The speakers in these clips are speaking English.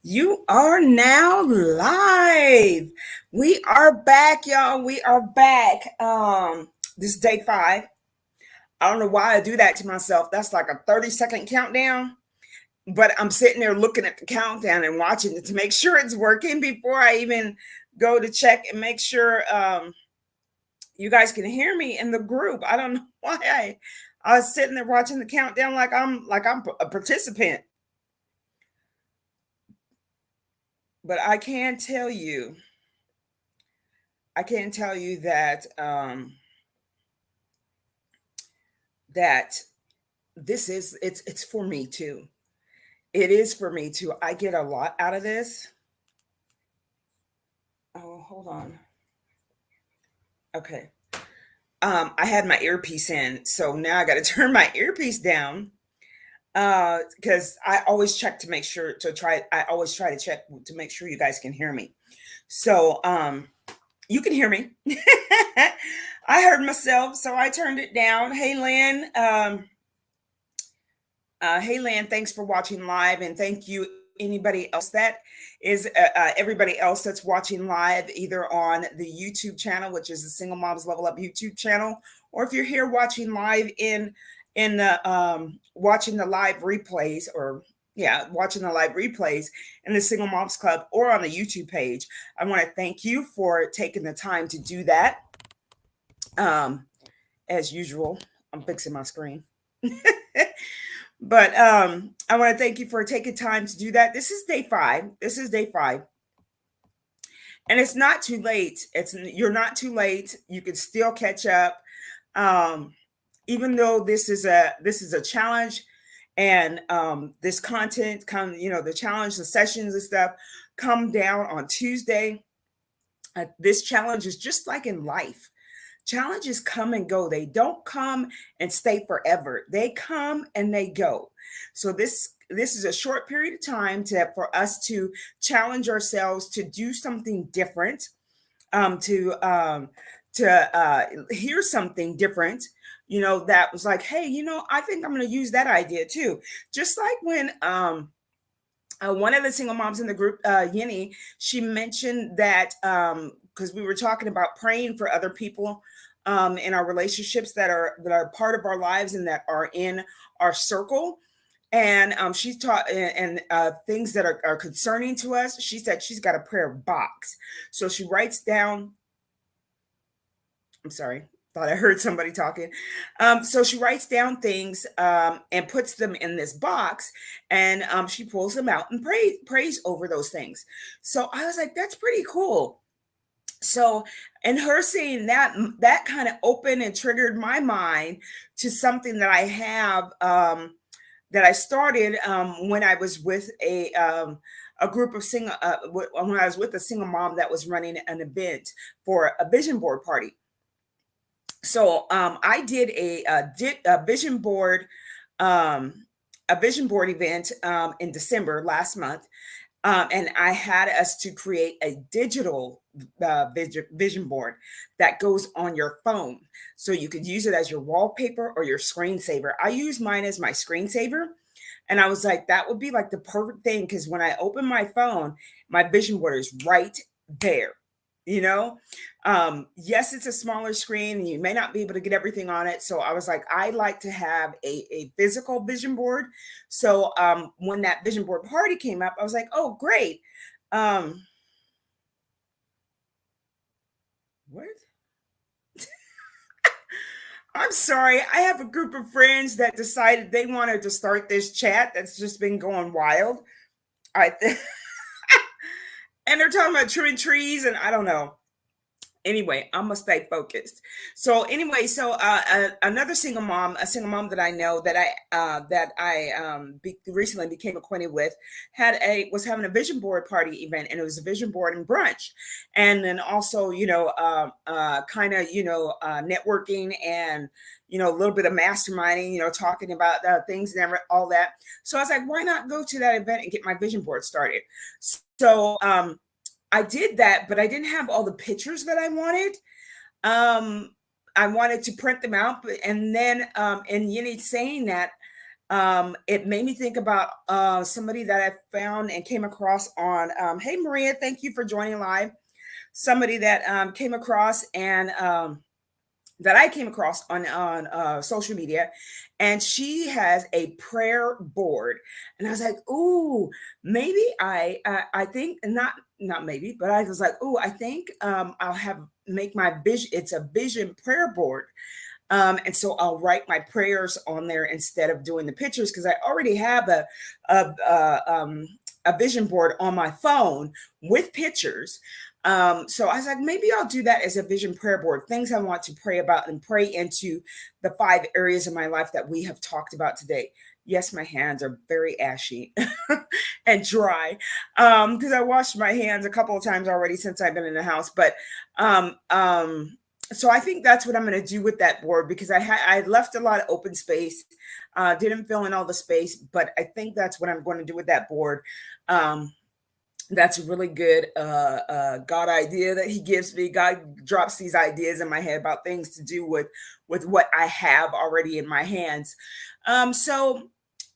You are now live. We are back, y'all. We are back. This is day 5. I don't know why I do that to myself. That's like a 30-second countdown. But I'm sitting there looking at the countdown and watching it to make sure it's working before I even go to check and make sure you guys can hear me in the group. I don't know why I was sitting there watching the countdown like I'm a participant. But I can tell you that this is it's for me too. It is for me too. I get a lot out of this. Oh, hold on. Okay. I had my earpiece in, so now I got to turn my earpiece down. Because I always check to make sure to try. I always try to check to make sure you guys can hear me. So, you can hear me. I heard myself, so I turned it down. Hey, Lynn. Hey, Lan, thanks for watching live, and thank you anybody else that is everybody else that's watching live, either on the YouTube channel, which is the Single Moms Level Up YouTube channel, or if you're here watching live in the watching the live replays, or yeah, watching the live replays in the Single Moms Club or on the YouTube page. I want to thank you for taking the time to do that. As usual, I'm fixing my screen. But I want to thank you for taking time to do that. This is day 5. This is day 5. And it's not too late. You're not too late. You can still catch up. Um, Even though this is a challenge, and this content the challenge, the sessions and stuff come down on Tuesday. This challenge is just like in life. Challenges come and go. They don't come and stay forever. They come and they go. So this is a short period of time for us to challenge ourselves to do something different, to hear something different. That was like, hey, I think I'm going to use that idea too. Just like when one of the single moms in the group, Yinny, she mentioned that because we were talking about praying for other people in our relationships that are part of our lives and that are in our circle. And she's taught and things that are concerning to us. She said she's got a prayer box, so she writes down. I'm sorry, thought I heard somebody talking. So she writes down things and puts them in this box, and she pulls them out and prays over those things. So I was like, that's pretty cool. So, and her saying that kind of opened and triggered my mind to something that I have that I started when I was with a group of when I was with a single mom that was running an event for a vision board party. So I did a vision board event in December last month, and I had us to create a digital vision board that goes on your phone, so you could use it as your wallpaper or your screensaver. I use mine as my screensaver, and I was like, that would be like the perfect thing, because when I open my phone, my vision board is right there. you know yes, it's a smaller screen and you may not be able to get everything on it, so I was like, I like to have a physical vision board. So when that vision board party came up, I was like, oh great. Um what I'm sorry, I have a group of friends that decided they wanted to start this chat that's just been going wild. I And they're talking about trimming trees, and I don't know. Anyway, I'm gonna stay focused. So anyway, another a single mom that I know that I recently became acquainted with, was having a vision board party event, and it was a vision board and brunch, and then also kind of networking, and a little bit of masterminding, talking about things and all that. So I was like, why not go to that event and get my vision board started? So I did that, but I didn't have all the pictures that I wanted. Um, I wanted to print them out, and then and Yinny saying that, It made me think about somebody that I found and came across on. Hey, Maria, thank you for joining live. Somebody that came across and that I came across on social media, and she has a prayer board, and I was like, "Ooh, maybe I think not maybe, but I was like, "Ooh, I think I'll have make my vision. It's a vision prayer board." And so I'll write my prayers on there instead of doing the pictures because I already have a, a, um, a vision board on my phone with pictures. So I was like, maybe I'll do that as a vision prayer board, things I want to pray about and pray into the 5 areas of my life that we have talked about today. Yes, my hands are very ashy and dry because I washed my hands a couple of times already since I've been in the house. But um, um, so I think that's what I'm going to do with that board because I left a lot of open space, didn't fill in all the space, but I think that's what I'm going to do with that board. Um, that's a really good God idea that he gives me. God drops these ideas in my head about things to do with what I have already in my hands. That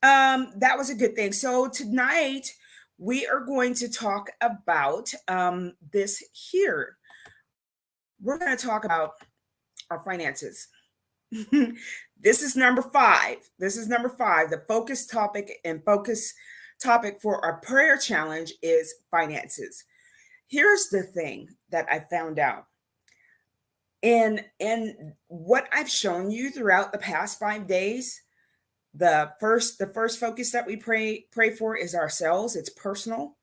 was a good thing. So tonight we are going to talk about this here. We're going to talk about our finances. This is number five. This is number five. The focus topic for our prayer challenge is finances. Here's the thing that I found out. In what I've shown you throughout the past 5 days, the first focus that we pray for is ourselves. It's personal.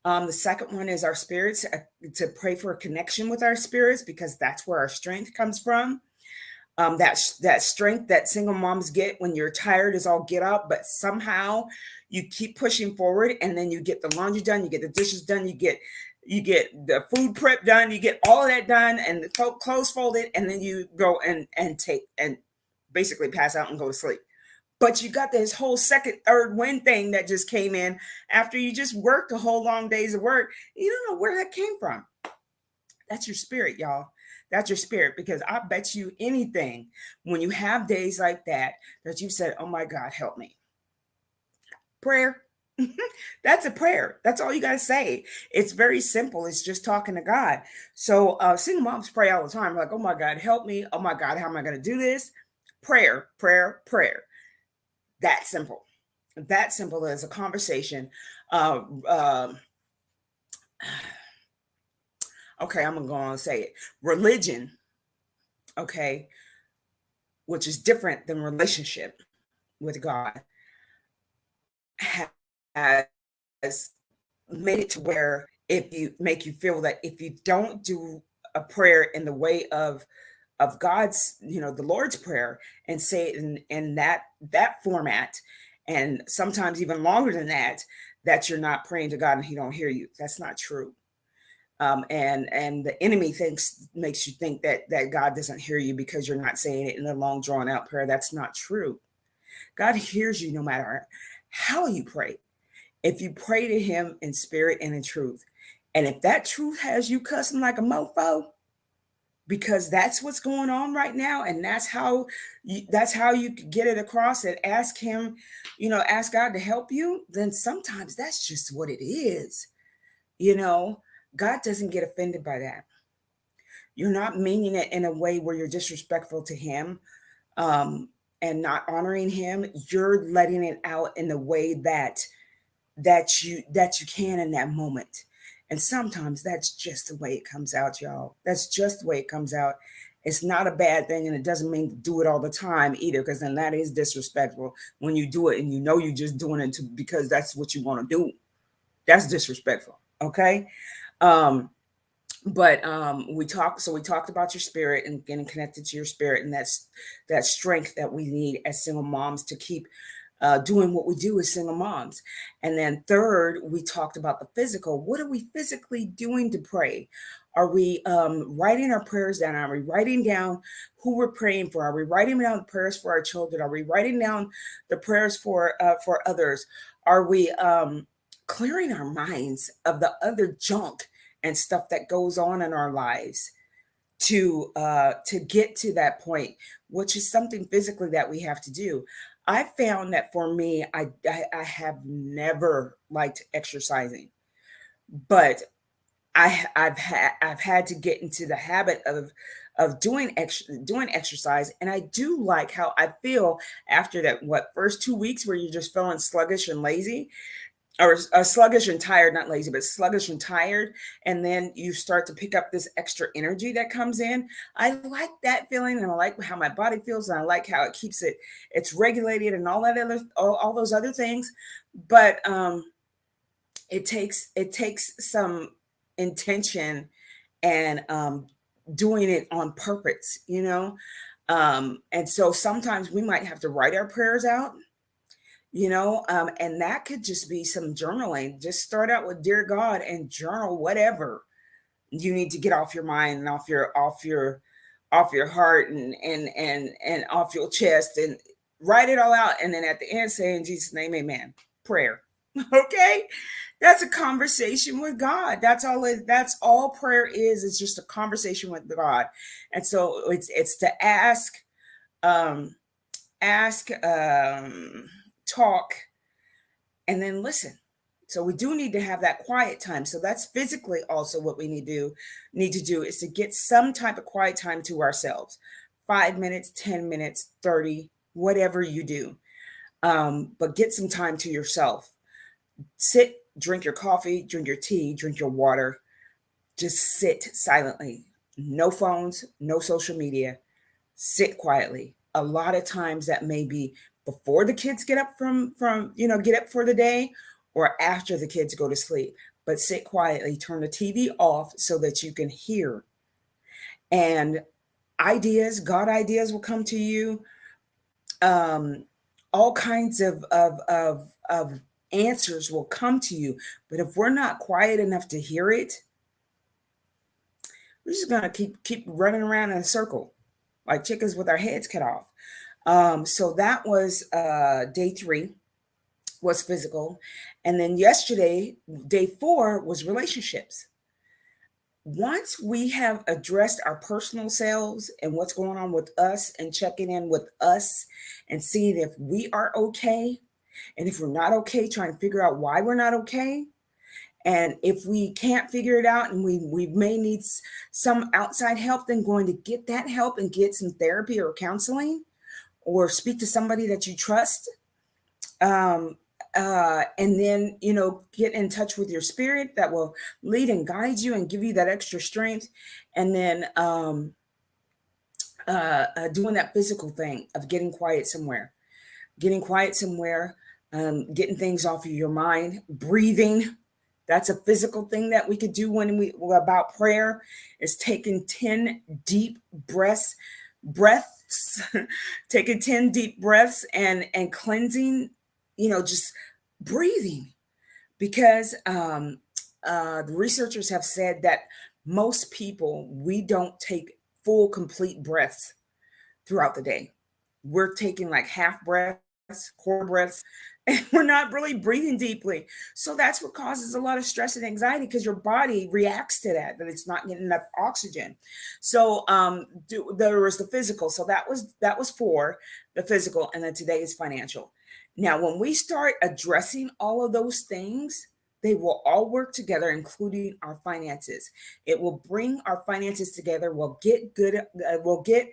The second one is our spirits, to pray for a connection with our spirits because that's where our strength comes from. That strength that single moms get when you're tired is all get up, but somehow you keep pushing forward, and then you get the laundry done, you get the dishes done, you get the food prep done, you get all of that done, and the clothes folded, and then you go and take and basically pass out and go to sleep. But you got this whole second, third wind thing that just came in after you just worked a whole long days of work. You don't know where that came from. That's your spirit, y'all. That's your spirit because I bet you anything when you have days like that that you said, "Oh my God, help me." Prayer. That's a prayer. That's all you got to say. It's very simple. It's just talking to God. So single moms pray all the time, like, "Oh my God, help me. Oh my God, how am I going to do this?" Prayer, prayer, prayer. That simple. That simple as a conversation. Uh, uh, okay, I'm gonna go on and say it. Religion, okay, which is different than relationship with God, has made it to where if you make you feel that if you don't do a prayer in the way of God's, the Lord's prayer, and say it in that format, and sometimes even longer than that, that you're not praying to God and He don't hear you. That's not true. And the enemy makes you think that God doesn't hear you because you're not saying it in a long drawn out prayer. That's not true. God hears you no matter how you pray. If you pray to Him in spirit and in truth, and if that truth has you cussing like a mofo, because that's what's going on right now, and that's how you get it across and ask Him, ask God to help you. Then sometimes that's just what it is. You know, God doesn't get offended by that. You're not meaning it in a way where you're disrespectful to Him, um, and not honoring Him. You're letting it out in the way that you can in that moment. And sometimes that's just the way it comes out, y'all. That's just the way it comes out. It's not a bad thing, and it doesn't mean to do it all the time either, because then that is disrespectful when you do it and you're just doing it because that's what you want to do. That's disrespectful. Okay. Um, but we talked about your spirit and getting connected to your spirit, and that's that strength that we need as single moms to keep doing what we do as single moms. And then third, we talked about the physical. What are we physically doing to pray? Are we writing our prayers down? Are we writing down who we're praying for? Are we writing down the prayers for our children? Are we writing down the prayers for others? Are we clearing our minds of the other junk and stuff that goes on in our lives to get to that point, which is something physically that we have to do? I found that for me, I have never liked exercising, but I've had to get into the habit of doing exercise, and I do like how I feel after that what first 2 weeks where you're just feeling sluggish and lazy, or sluggish and tired, not lazy, but sluggish and tired, and then you start to pick up this extra energy that comes in. I like that feeling, and I like how my body feels, and I like how it keeps it's regulated and all those other things. But it takes some intention and doing it on purpose, and so sometimes we might have to write our prayers out, and that could just be some journaling. Just start out with dear God and journal whatever you need to get off your mind and off your heart, and off your chest, and write it all out, and then at the end say in Jesus name, amen. Prayer. Okay, that's a conversation with God. That's all prayer is just a conversation with God. And so it's to um ask, talk, and then listen. So we do need to have that quiet time. So that's physically also what we need to do is to get some type of quiet time to ourselves. 5 minutes, 10 minutes, 30, whatever you do. But get some time to yourself. Sit, drink your coffee, drink your tea, drink your water. Just sit silently. No phones, no social media. Sit quietly. A lot of times that may be before the kids get up get up for the day, or after the kids go to sleep. But sit quietly, turn the TV off so that you can hear, and God ideas will come to you. Um, all kinds of answers will come to you. But if we're not quiet enough to hear it, we're just gonna keep running around in a circle like chickens with our heads cut off. So that was day 3 was physical, and then yesterday, day 4 was relationships. Once we have addressed our personal selves and what's going on with us, and checking in with us and seeing if we are okay, and if we're not okay, trying to figure out why we're not okay. And if we can't figure it out, and we may need some outside help, then going to get that help and get some therapy or counseling, or speak to somebody that you trust. Um, and then, get in touch with your spirit that will lead and guide you and give you that extra strength. And then doing that physical thing of getting quiet somewhere, getting things off of your mind, breathing. That's a physical thing that we could do about prayer, is taking 10 deep breaths, taking 10 deep breaths, and cleansing, just breathing. Because the researchers have said that most people, we don't take full, complete breaths throughout the day. We're taking like half breaths, quarter breaths, and we're not really breathing deeply. So that's what causes a lot of stress and anxiety, because your body reacts to that it's not getting enough oxygen. So there was the physical. So that was for the physical, and then today is financial. Now, when we start addressing all of those things, they will all work together, including our finances. It will bring our finances together. We'll get good. We'll get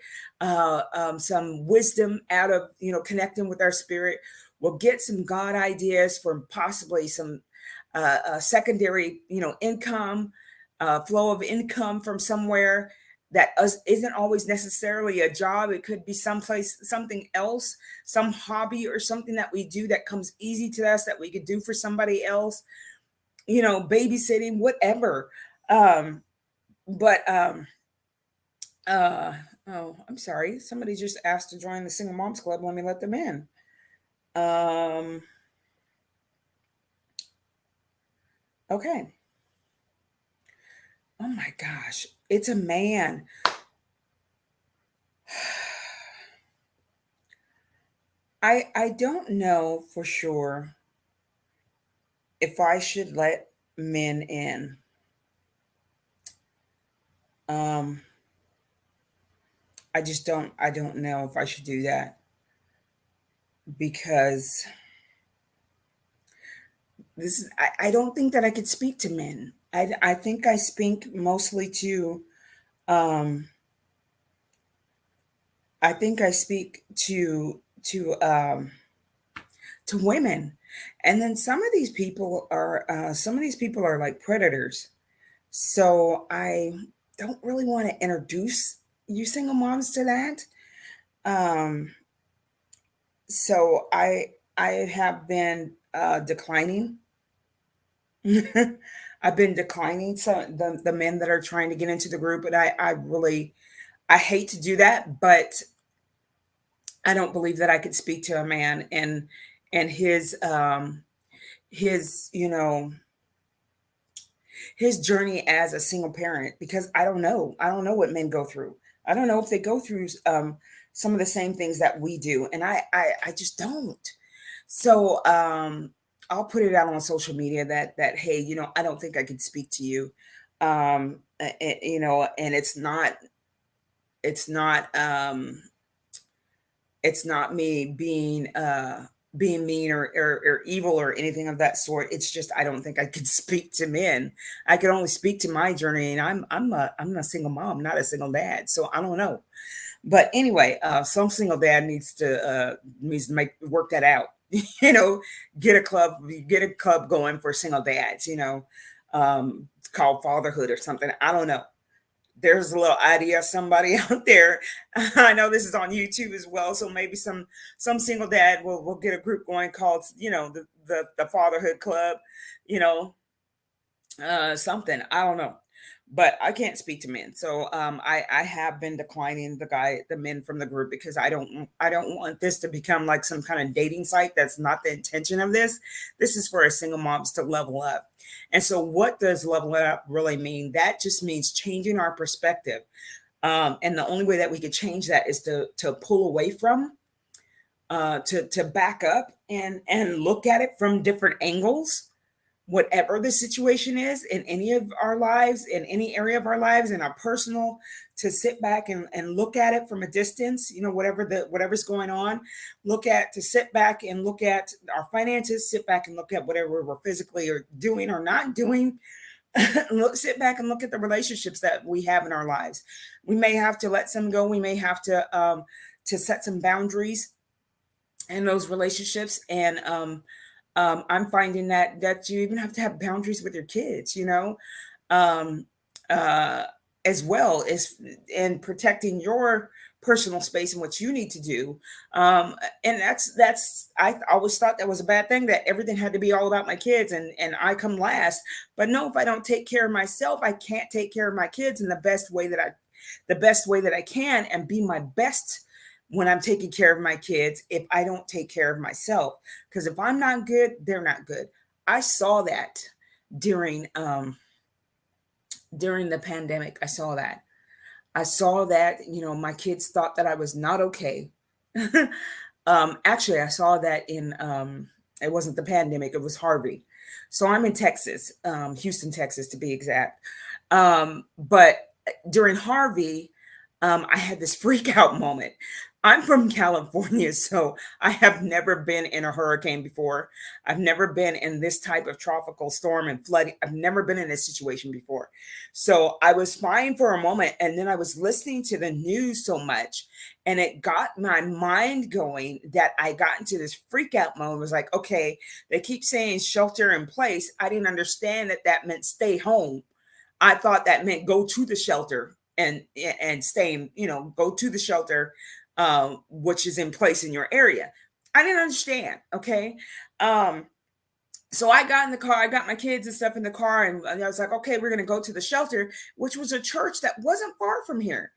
some wisdom out of connecting with our spirit. We'll get some God ideas from possibly some secondary income, flow of income from somewhere that isn't always necessarily a job. It could be someplace, something else, some hobby or something that we do that comes easy to us that we could do for somebody else, babysitting, whatever. But uh oh, I'm sorry, somebody just asked to join the Single Moms Club. Let me let them in. um okay. Oh my gosh, it's a man. I don't know for sure if I should let men in. um I don't know if I should do that. because I don't think that I could speak to men. I think I speak mostly um, I think I speak to women, and then some of these people are like predators. So I don't really want to introduce you single moms to that. Um, so I have been declining. I've been declining some the men that are trying to get into the group, and I really I hate to do that, but I don't believe that I could speak to a man and his his journey as a single parent, because I don't know what men go through. I don't know if they go through some of the same things that we do, and I just don't. So I'll put it out on social media that hey, I don't think I could speak to you. And it's not it's not me being mean or evil or anything of that sort. It's just I don't think I could speak to men. I could only speak to my journey, and I'm a single mom, not a single dad. So I don't know. But anyway, some single dad needs to make work that out. you know, get a club going for single dads. It's called fatherhood or something. I don't know. There's a little idea somebody out there. I know this is on YouTube as well, so maybe some single dad will get a group going called the fatherhood club. You know, something. I don't know, but I can't speak to men. So I have been declining the men from the group because I don't want this to become like some kind of dating site. That's not the intention of this. This is for a single moms to level up. And so, what does level up really mean? That just means changing our perspective. And the only way that we could change that is to pull away from, to back up and look at it from different angles, whatever the situation is in any of our lives, in any area of our lives, in our personal, to sit back and look at it from a distance, whatever's going on, to sit back and look at our finances, sit back and look at whatever we're physically or doing or not doing. Sit back and look at the relationships that we have in our lives. We may have to let some go. We may have to set some boundaries in those relationships. And I'm finding that you even have to have boundaries with your kids, um, uh, as well as in protecting your personal space and what you need to do. And that's I always thought that was a bad thing, that everything had to be all about my kids and I come last. But no, if I don't take care of myself, I can't take care of my kids in the best way that I can and be my best when I'm taking care of my kids if I don't take care of myself. Because if I'm not good, they're not good. I saw that during during the pandemic. I saw that, my kids thought that I was not okay. Actually, I saw that in it wasn't the pandemic, it was Harvey. So I'm in Texas, Houston, Texas to be exact. But during Harvey, I had this freak out moment. I'm from California, so I have never been in a hurricane before. I've never been in this type of tropical storm and flooding. I've never been in this situation before. So I was fine for a moment, and then I was listening to the news so much, and it got my mind going that I got into this freak out mode. It was like, okay, they keep saying shelter in place. I didn't understand that meant stay home. I thought that meant go to the shelter and stay in, go to the shelter, which is in place in your area. I didn't understand. Okay. Um, so I got in the car, I got my kids and stuff in the car, and I was like, okay, we're going to go to the shelter, which was a church that wasn't far from here.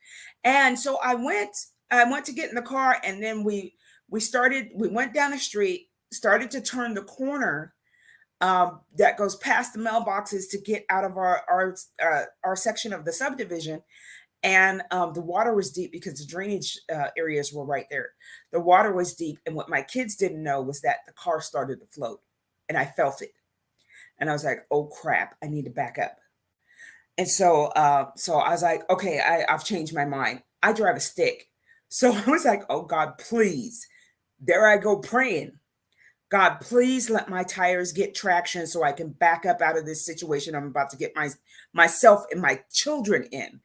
And so I went to get in the car, and then we went down the street, started to turn the corner that goes past the mailboxes to get out of our section of the subdivision. And the water was deep because the drainage areas were right there. The water was deep, and what my kids didn't know was that the car started to float, and I felt it, and I was like, "Oh crap! I need to back up." And so I was like, "Okay, I've changed my mind. I drive a stick." So I was like, "Oh God, please." There I go praying, God, please let my tires get traction so I can back up out of this situation I'm about to get myself and my children in.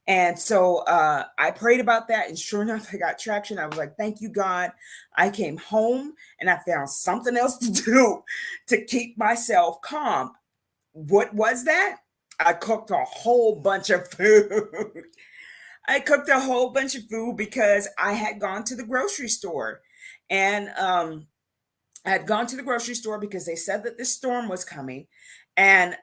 And so I prayed about that, and sure enough, I got traction. I was like, "Thank you, God." I came home and I found something else to do to keep myself calm. What was that? I cooked a whole bunch of food. I cooked a whole bunch of food because I had gone to the grocery store, and I had gone to the grocery store because they said that this storm was coming. And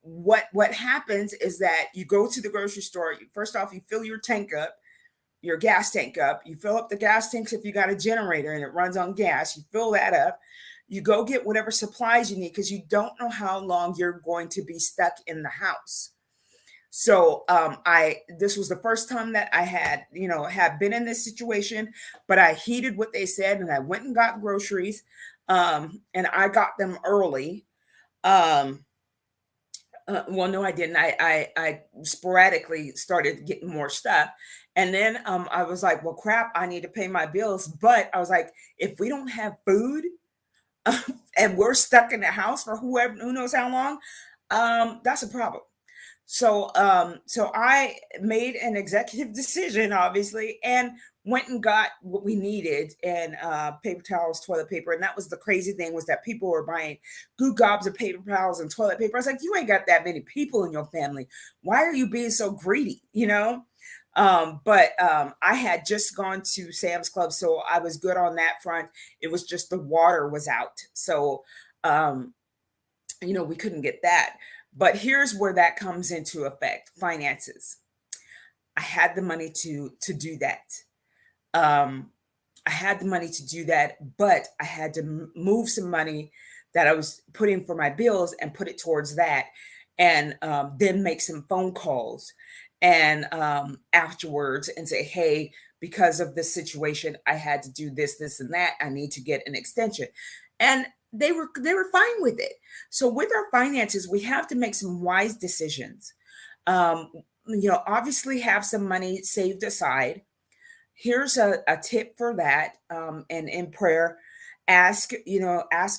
what happens is that you go to the grocery store. First off, you fill your tank up, your gas tank up. You fill up the gas tanks if you got a generator and it runs on gas. You fill that up. You go get whatever supplies you need because you don't know how long you're going to be stuck in the house. So I this was the first time that I had been in this situation, but I heeded what they said and I went and got groceries, and I got them early. Um, well, no, I didn't. I sporadically started getting more stuff, and then I was like, well, crap, I need to pay my bills. But I was like, if we don't have food and we're stuck in the house for who knows how long, that's a problem. So I made an executive decision, obviously, and went and got what we needed, and paper towels, toilet paper. And that was the crazy thing, was that people were buying good gobs of paper towels and toilet paper. I was like, you ain't got that many people in your family. Why are you being so greedy? But I had just gone to Sam's Club, so I was good on that front. It was just the water was out. So um, we couldn't get that. But here's where that comes into effect: finances. I had the money to do that. Um, I had the money to do that, but I had to move some money that I was putting for my bills and put it towards that, and then make some phone calls and afterwards and say, "Hey, because of this situation, I had to do this, this, and that. I need to get an extension," and they were fine with it. So with our finances, we have to make some wise decisions. Um, Obviously, have some money saved aside. Here's a tip for that, and in prayer, ask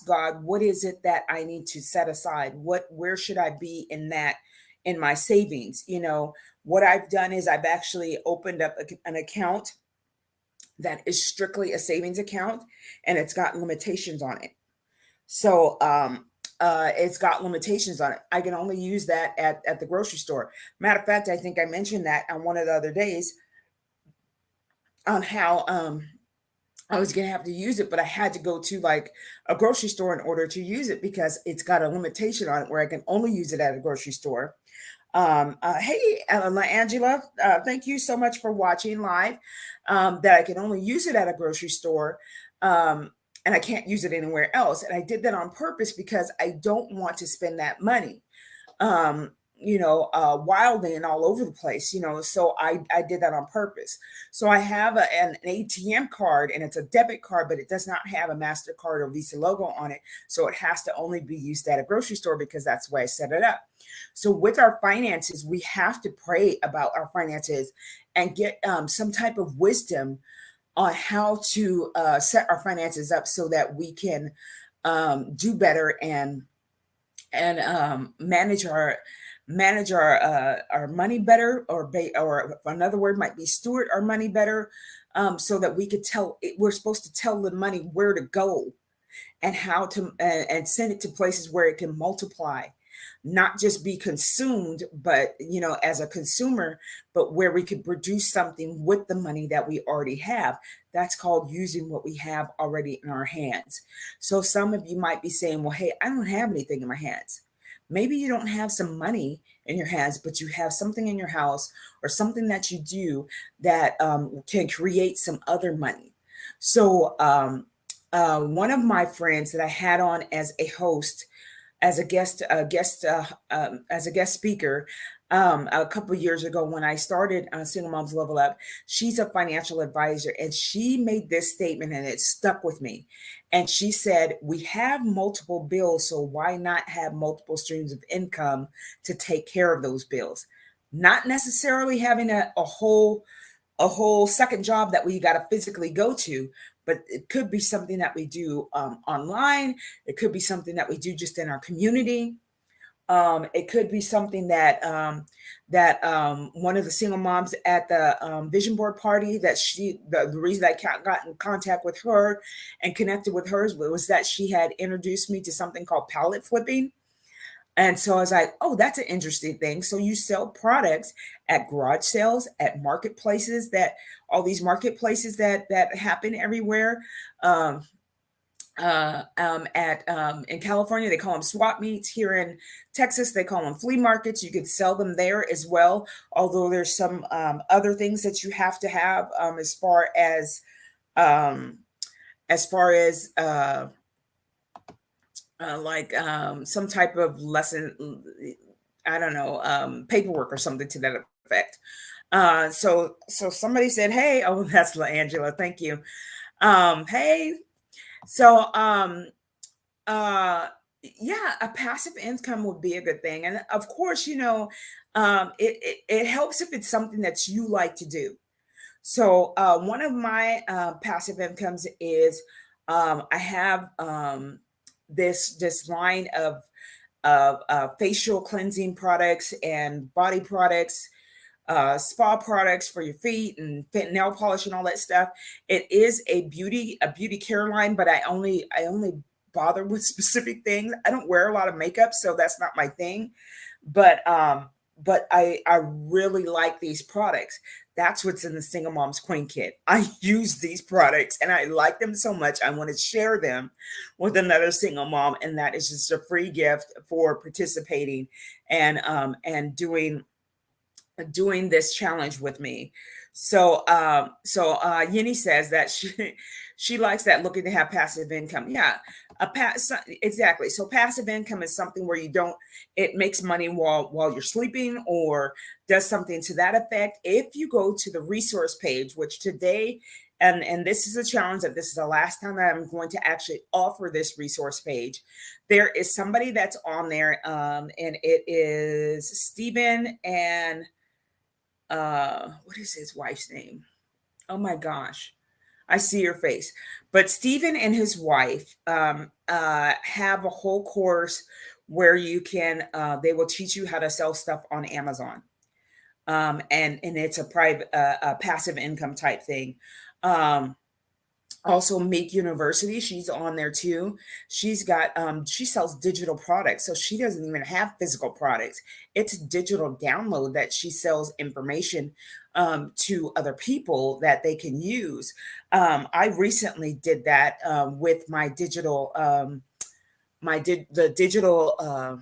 God, what is it that I need to set aside? Where should I be in that, in my savings? What I've done is I've actually opened up an account that is strictly a savings account, and it's got limitations on it. So it's got limitations on it. I can only use that at the grocery store. Matter of fact, I think I mentioned that on one of the other days, on how I was gonna have to use it, but I had to go to like a grocery store in order to use it because it's got a limitation on it where I can only use it at a grocery store. Hey, Angela, thank you so much for watching live. That I can only use it at a grocery store, and I can't use it anywhere else. And I did that on purpose because I don't want to spend that money. Wildly and all over the place, so I did that on purpose. So I have an ATM card, and it's a debit card, but it does not have a MasterCard or Visa logo on it. So it has to only be used at a grocery store because that's the way I set it up. So with our finances, we have to pray about our finances and get some type of wisdom on how to set our finances up so that we can do better and manage our money better, or another word might be steward our money better, so that we're supposed to tell the money where to go and how to and send it to places where it can multiply, not just be consumed, but as a consumer, but where we could produce something with the money that we already have. That's called using what we have already in our hands. So some of you might be saying, well, hey, I don't have anything in my hands. Maybe you don't have some money in your hands, but you have something in your house or something that you do that can create some other money. So one of my friends that I had on as a host, as a guest speaker, a couple of years ago when I started Single Moms Level Up. She's a financial advisor, and she made this statement, and it stuck with me. And she said, "We have multiple bills, so why not have multiple streams of income to take care of those bills? Not necessarily having a whole a whole second job that we got to physically go to, but it could be something that we do online. It could be something that we do just in our community. It could be something that one of the single moms at the vision board party, that the reason I got in contact with her and connected with her was that she had introduced me to something called pallet flipping. And so I was like, oh, that's an interesting thing. So you sell products at garage sales, at marketplaces, that all these marketplaces that happen everywhere. Um, at In California, they call them swap meets. Here in Texas, they call them flea markets. You could sell them there as well. Although there's some other things that you have to have um, as far as like some type of lesson, I don't know, paperwork or something to that effect. So somebody said, "Hey, oh, that's Angela. Thank you. Hey, so uh, yeah, a passive income would be a good thing, and of course, it helps if it's something that you like to do. So one of my passive incomes is I have this line of facial cleansing products and body products, spa products for your feet and nail polish and all that stuff. It is a beauty care line, but I only bother with specific things. I don't wear a lot of makeup, so that's not my thing. But I really like these products. That's what's in the Single Moms Queen Kit. I use these products and I like them so much. I want to share them with another single mom, and that is just a free gift for participating and doing this challenge with me. So Yini says that she likes that, looking to have passive income. Yeah, exactly. So passive income is something where you don't it makes money while you're sleeping, or does something to that effect. If you go to the resource page, which today, and this is a challenge, that this is the last time that I'm going to actually offer this resource page. There is somebody that's on there, and it is Stephen and what is his wife's name? Oh my gosh, I see your face. But Stephen and his wife have a whole course where you can they will teach you how to sell stuff on Amazon. And it's a private a passive income type thing. Um, Also, Make University, she's on there too. She sells digital products, so she doesn't even have physical products. It's digital download that she sells information to other people that they can use. I recently did that with my digital the digital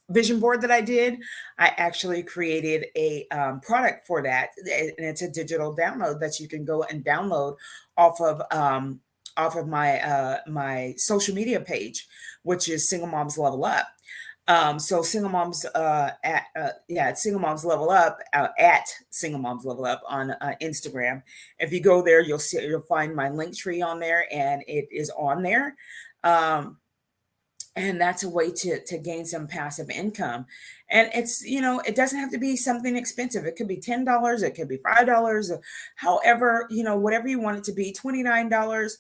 vision board that I did. I actually created a product for that, and it's a digital download that you can go and download off of my social media page, which is Single Moms Level Up. So Single Moms it's Single Moms Level Up, at Single Moms Level Up on Instagram. If you go there, you'll find my link tree on there, and it is on there. Um, and that's a way to gain some passive income. And it's, it doesn't have to be something expensive. It could be $10, it could be $5, however, whatever you want it to be. $29.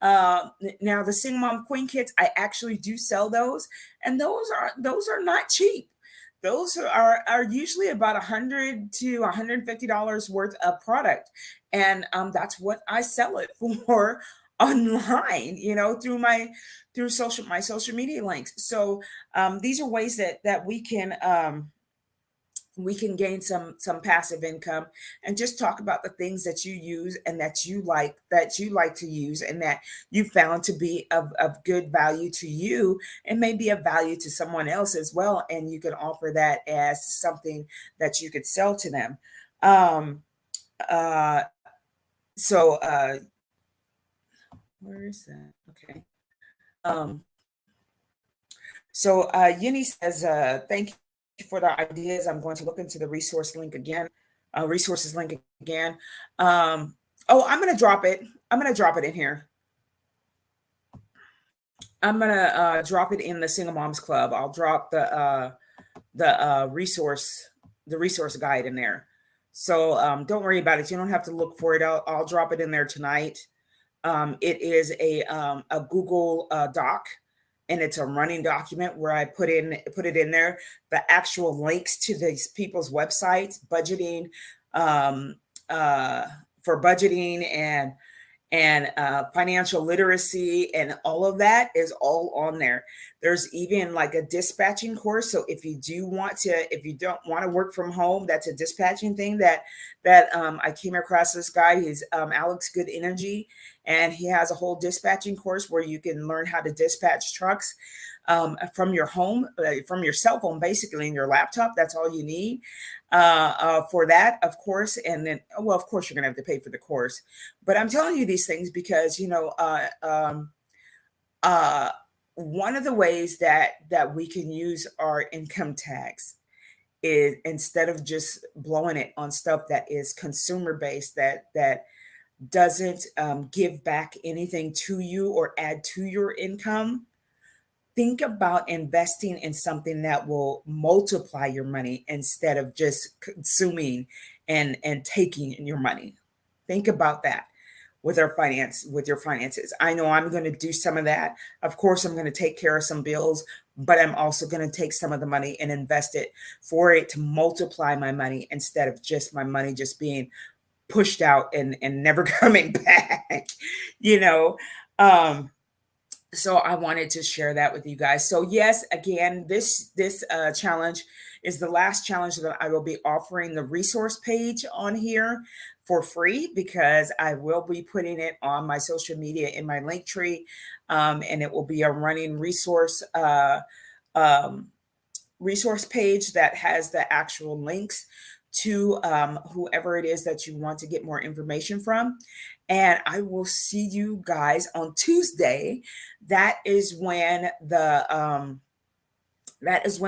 Now the Single Mom Queen Kits, I actually do sell those, and those are not cheap. Those are usually about $100 to $150 worth of product, and that's what I sell it for online, through my social media links. So these are ways that we can gain some passive income, and just talk about the things that you use and that you like to use, and that you found to be of good value to you, and maybe of value to someone else as well, and you can offer that as something that you could sell to them. um uh so Where is that? Okay. um Yini says, thank you for the ideas. I'm going to look into the resources link again. Oh, I'm going to drop it. I'm going to drop it in here. I'm going to drop it in the Single Moms Club. I'll drop the resource guide in there. So don't worry about it. You don't have to look for it. I'll drop it in there tonight. It is a Google Doc, and it's a running document where I put it in there, the actual links to these people's websites, budgeting, um, uh, for budgeting and financial literacy, and all of that is all on there. There's even like a dispatching course. So if you don't want to work from home, that's a dispatching thing that I came across this guy. He's Alex Good Energy, and he has a whole dispatching course where you can learn how to dispatch trucks from your home, from your cell phone, basically, in your laptop. That's all you need for that, of course. And then, well, of course, you're going to have to pay for the course. But I'm telling you these things because, uh, one of the ways that we can use our income tax is, instead of just blowing it on stuff that is consumer based, that doesn't give back anything to you or add to your income, think about investing in something that will multiply your money instead of just consuming and taking your money. Think about that with your finances. I know I'm going to do some of that. Of course, I'm going to take care of some bills, but I'm also going to take some of the money and invest it for it to multiply my money, instead of just my money just being pushed out and never coming back, you know. Um, so I wanted to share that with you guys. So yes, again, this challenge is the last challenge that I will be offering the resource page on here for free, because I will be putting it on my social media in my link tree, and it will be a running um, resource page that has the actual links to whoever it is that you want to get more information from. And I will see you guys on Tuesday. That is when the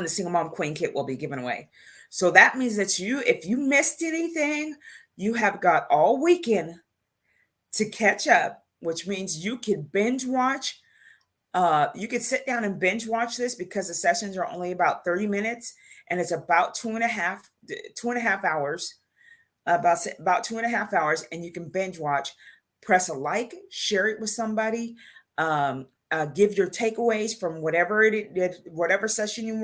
Single Mom Queen Kit will be given away. So that means that if you missed anything, you have got all weekend to catch up, which means you can binge watch. You could sit down and binge watch this, because the sessions are only about 30 minutes, and it's about 2.5 hours, about 2.5 hours, and you can binge watch. Press a like, share it with somebody, give your takeaways from whatever session you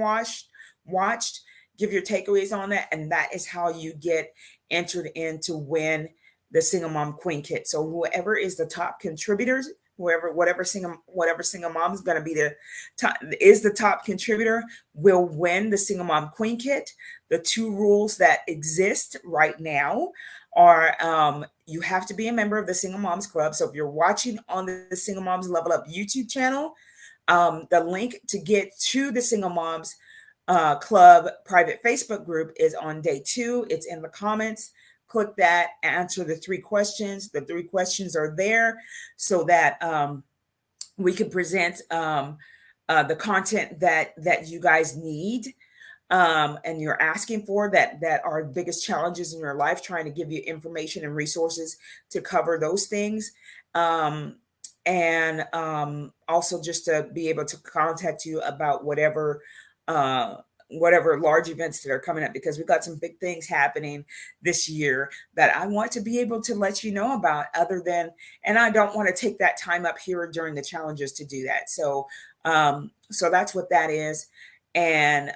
watched. Give your takeaways on that, and that is how you get entered in to win the Single Mom Queen Kit. So whoever is the top contributors, whatever single mom is going to be the top contributor, will win the Single Mom Queen Kit. The two rules that exist right now are, you have to be a member of the Single Moms Club. So if you're watching on the Single Moms Level Up YouTube channel, the link to get to the Single Moms Club private Facebook group is on day 2. It's in the comments. Click that, answer the 3 questions. The 3 questions are there so that we can present the content that you guys need, and you're asking for, that are biggest challenges in your life, trying to give you information and resources to cover those things. And also just to be able to contact you about uh, whatever large events that are coming up, because we've got some big things happening this year that I want to be able to let you know about, and I don't want to take that time up here during the challenges to do that. So that's what that is. And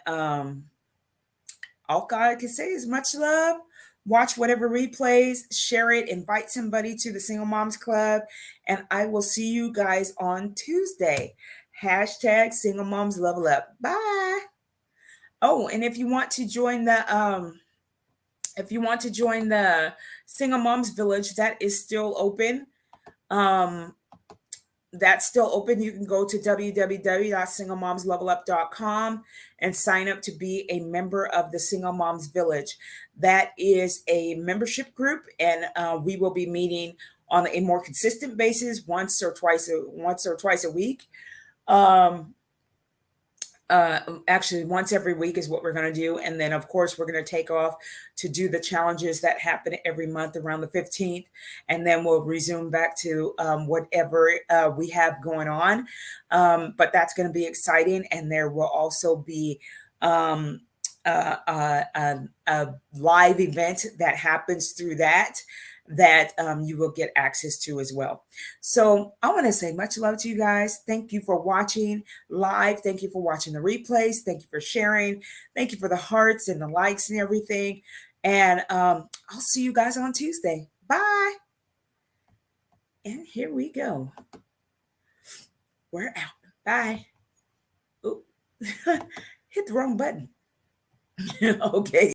all God can say is much love. Watch whatever replays, share it, invite somebody to the Single Moms Club, and I will see you guys on Tuesday. Hashtag Single Moms Level Up. Bye. Oh, and if you want to join the Single Moms Village, that is still open. Um, that's still open. You can go to www.singlemomslevelup.com and sign up to be a member of the Single Moms Village. That is a membership group, and we will be meeting on a more consistent basis, once or twice a week. Um, Actually, once every week is what we're going to do, and then of course we're going to take off to do the challenges that happen every month around the 15th, and then we'll resume back to whatever we have going on. But that's going to be exciting, and there will also be a live event that happens through that you will get access to as well. So I want to say much love to you guys. Thank you for watching live. Thank you for watching the replays. Thank you for sharing. Thank you for the hearts and the likes and everything. And I'll see you guys on Tuesday. Bye. And here we go. We're out. Bye. Oop. Hit the wrong button. Okay.